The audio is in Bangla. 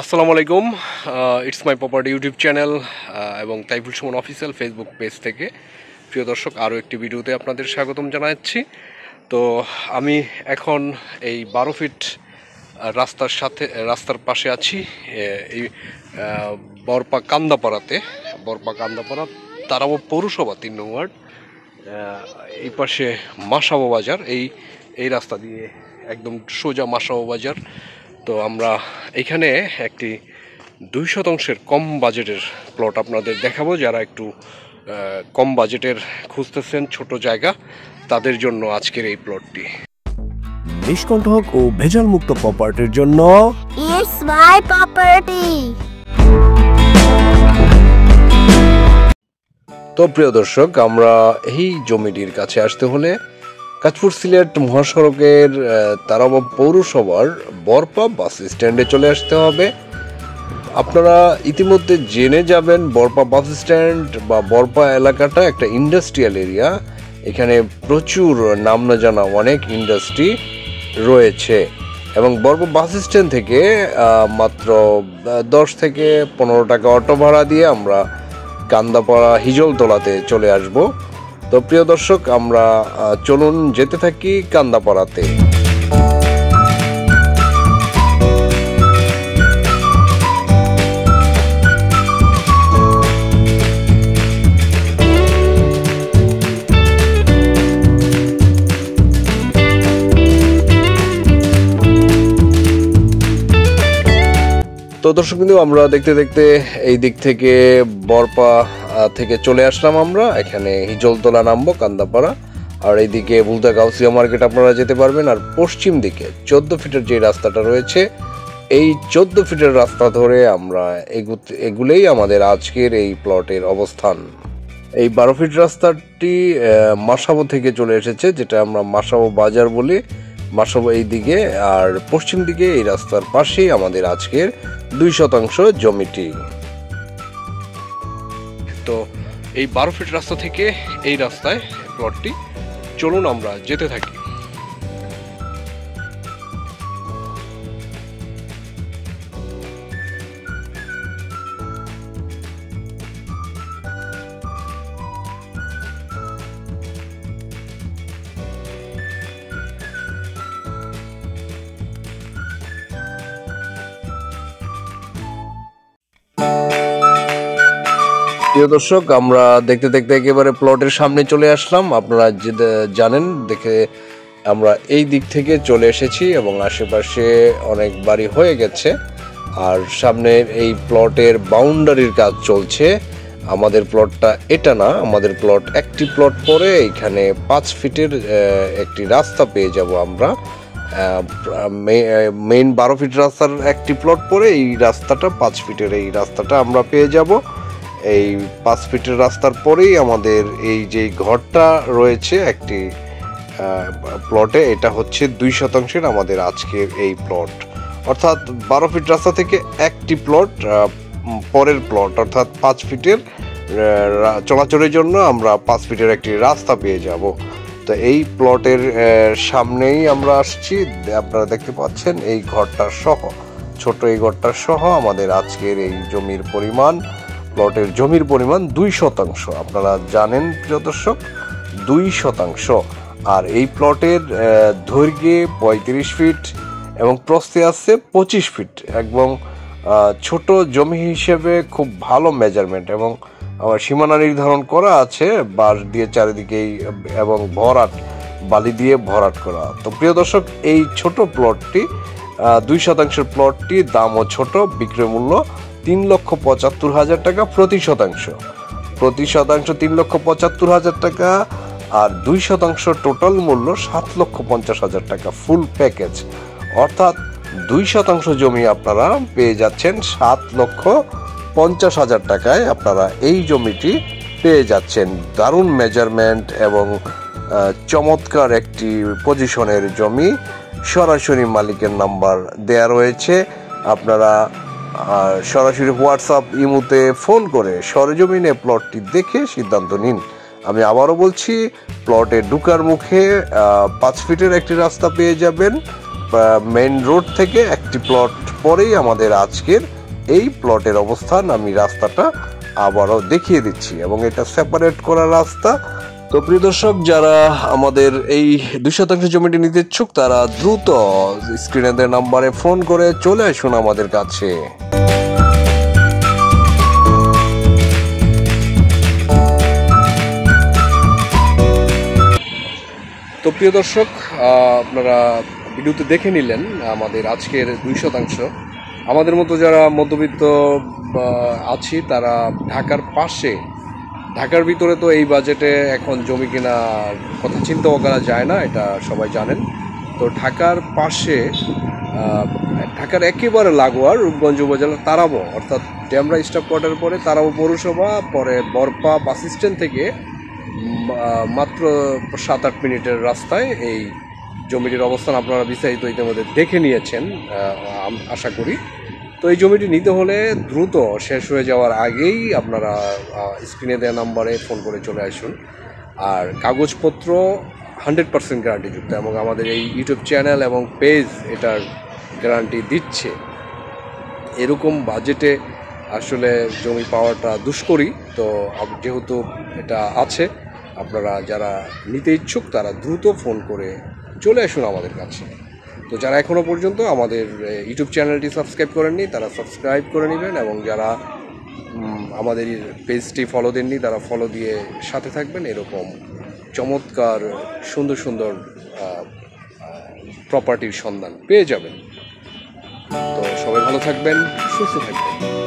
আসসালামু আলাইকুম। It's my property YouTube channel এবং Taiful Sumon official Facebook page থেকে প্রিয় দর্শক আরও একটি ভিডিওতে আপনাদের স্বাগতম জানাচ্ছি। তো আমি এখন এই 12 ফিট রাস্তার পাশে আছি, এই বরপা কান্দাপাড়া তারাবো পৌরসভা 3 নং ওয়ার্ড। এই পাশে মাসাবো বাজার, এই রাস্তা দিয়ে একদম সোজা মাসাবো বাজার। তো আমরা এখানে একটি 2% কম বাজেটের প্লট আপনাদের দেখাবো। যারা একটু কম বাজেটের খুঁজতেছেন ছোট জায়গা, তাদের জন্য আজকের এই প্লটটি। নিষ্কণ্টক ও ভেজাল মুক্ত প্রপার্টির জন্য ইটস মাই প্রপার্টি। তো প্রিয় দর্শক, আমরা এই জমিটির কাছে আসতে হলে কাঁচপুর সিলেট মহাসড়কের তারাবো পৌরসভার বরপা বাস স্ট্যান্ডে চলে আসতে হবে। আপনারা ইতিমধ্যে জেনে যাবেন বরপা বাস স্ট্যান্ড বা বরপা এলাকাটা একটা ইন্ডাস্ট্রিয়াল এরিয়া। এখানে প্রচুর নাম না জানা অনেক ইন্ডাস্ট্রি রয়েছে এবং বরপা বাস স্ট্যান্ড থেকে মাত্র 10 থেকে 15 টাকা অটো ভাড়া দিয়ে আমরা কান্দাপাড়া হিজলতলাতে চলে আসব। তো প্রিয় দর্শক, আমরা চলুন যেতে থাকি কান্দাপাড়াতে। তো দর্শক, কিন্তু আমরা দেখতে দেখতে এই দিক থেকে বরপা থেকে চলে আসলাম। আমরা এখানে হিজলতলা নামবো কান্দাপাড়া, আর এইদিকে বুলতা গাউসিয়া মার্কেট আপনারা যেতে পারবেন। আর পশ্চিম দিকে 14 ফিটের যে রাস্তাটা রয়েছে, এই 14 ফিটের রাস্তা ধরে আমরা এগুলেই আমাদের আজকের এই প্লটের অবস্থান। এই 12 ফিট রাস্তাটি মাসাবো থেকে চলে এসেছে, যেটা আমরা মাসাবো বাজার বলি। মাসাবো এই দিকে, আর পশ্চিম দিকে এই রাস্তার পাশেই আমাদের আজকের 2% জমিটি। তো এই 12 ফিট রাস্তা থেকে এই রাস্তায় প্লটটি, চলুন আমরা যেতে থাকি। প্রিয় দর্শক, আমরা দেখতে দেখতে একেবারে প্লটের সামনে চলে আসলাম। আপনারা জানেন, দেখে আমরা এই দিক থেকে চলে এসেছি এবং আশেপাশে অনেক বাড়ি হয়ে গেছে। আর সামনে এই প্লটের বাউন্ডারির কাজ চলছে। আমাদের প্লটটা এটা না, আমাদের প্লট একটি প্লট পরে এখানে 5 ফিটের একটি রাস্তা পেয়ে যাব আমরা। মেইন 12 ফিট রাস্তার একটি প্লট পরে এই রাস্তাটা 5 ফিটের এই রাস্তাটা আমরা পেয়ে যাব। এই 5 ফিটের রাস্তার পরেই আমাদের এই যে ঘরটা রয়েছে একটি প্লটে, এটা হচ্ছে 2% আমাদের আজকের এই প্লট। অর্থাৎ 12 ফিট রাস্তা থেকে একটি প্লট পরের প্লট, অর্থাৎ 5 ফিটের চলাচলের জন্য আমরা 5 ফিটের একটি রাস্তা পেয়ে যাব। তো এই প্লটের সামনেই আমরা আসছি। আপনারা দেখতে পাচ্ছেন এই ঘরটার সহ, ছোট এই ঘরটার সহ আমাদের আজকের এই জমির পরিমাণ, প্লটের জমির পরিমাণ 2%। আপনারা জানেন প্রিয় দর্শক, 2%। আর এই প্লটের দৈর্ঘ্যে 35 ফিট এবং প্রস্থে আছে 25 ফিট এবং ছোট জমি হিসেবে খুব ভালো মেজারমেন্ট এবং সীমানা নির্ধারণ করা আছে বাঁশ দিয়ে চারিদিকেই এবং বালি দিয়ে ভরাট করা। তো প্রিয় দর্শক, এই ছোট প্লটটি 2% প্লটটি দামও ছোট, বিক্রয় মূল্য 3,75,000 টাকা প্রতি শতাংশ। 3,75,000 টাকা, আর 2% টোটাল মূল্য 7,50,000 টাকা ফুল প্যাকেজ। অর্থাৎ 2% জমি আপনারা পেয়ে যাচ্ছেন 7,50,000 টাকায়। আপনারা এই জমিটি পেয়ে যাচ্ছেন। দারুণ মেজারমেন্ট এবং চমৎকার একটি পজিশনের জমি। সরাসরি মালিকের নাম্বার দেয়া রয়েছে। আপনারা সরাসরি হোয়াটসঅ্যাপ ইমোতে ফোন করে সরেজমিনে প্লটটি দেখে সিদ্ধান্ত নিন। আমি আবারও বলছি, প্লটে ঢুকার মুখে 5 ফিটের একটি রাস্তা পেয়ে যাবেন, মেইন রোড থেকে একটি প্লট পরেই আমাদের আজকের এই প্লটের অবস্থান। আমি রাস্তাটা আবারও দেখিয়ে দিচ্ছি এবং এটা সেপারেট করা রাস্তা। তো প্রিয় দর্শক, যারা আমাদের এই 2% জমিটি নিতে ইচ্ছুক তারা দ্রুত স্ক্রিনে দেওয়া নাম্বারে ফোন করে চলে আসুন আমাদের কাছে। তো প্রিয় দর্শক, আপনারা ভিডিওতে দেখে নিলেন আমাদের আজকের 2%। আমাদের মতো যারা মধ্যবিত্ত আছি তারা ঢাকার পাশে, ঢাকার ভিতরে তো এই বাজেটে এখন জমি কেনার কথা চিন্তাও করা যায় না, এটা সবাই জানেন। তো ঢাকার পাশে, ঢাকার একেবারে লাগোয়া রূপগঞ্জ উপজেলার তারাবো, অর্থাৎ ডেমরা স্টাফ কোয়ার্টারের পরে তারাবো পৌরসভা, পরে বরপা বাস স্ট্যান্ড থেকে মাত্র 7-8 মিনিটের রাস্তায় এই জমিটির অবস্থান। আপনারা বিস্তারিত ইতিমধ্যে দেখে নিয়েছেন আশা করি। তো এই জমিটি নিতে হলে দ্রুত শেষ হয়ে যাওয়ার আগেই আপনারা স্ক্রিনে দেওয়া নাম্বারে ফোন করে চলে আসুন। আর কাগজপত্র 100% গ্যারান্টিযুক্ত এবং আমাদের এই ইউটিউব চ্যানেল এবং পেজ এটার গ্যারান্টি দিচ্ছে। এরকম বাজেটে আসলে জমি পাওয়াটা দুষ্করই। তো যেহেতু এটা আছে, আপনারা যারা নিতে ইচ্ছুক তারা দ্রুত ফোন করে চলে আসুন আমাদের কাছে। তো যারা এখনও পর্যন্ত আমাদের ইউটিউব চ্যানেলটি সাবস্ক্রাইব করেননি তারা সাবস্ক্রাইব করে নেবেন, এবং যারা আমাদের পেজটি ফলো দেননি তারা ফলো দিয়ে সাথে থাকবেন। এরকম চমৎকার সুন্দর সুন্দর প্রপার্টির সন্ধান পেয়ে যাবেন। তো সবাই ভালো থাকবেন, সুস্থ থাকবেন।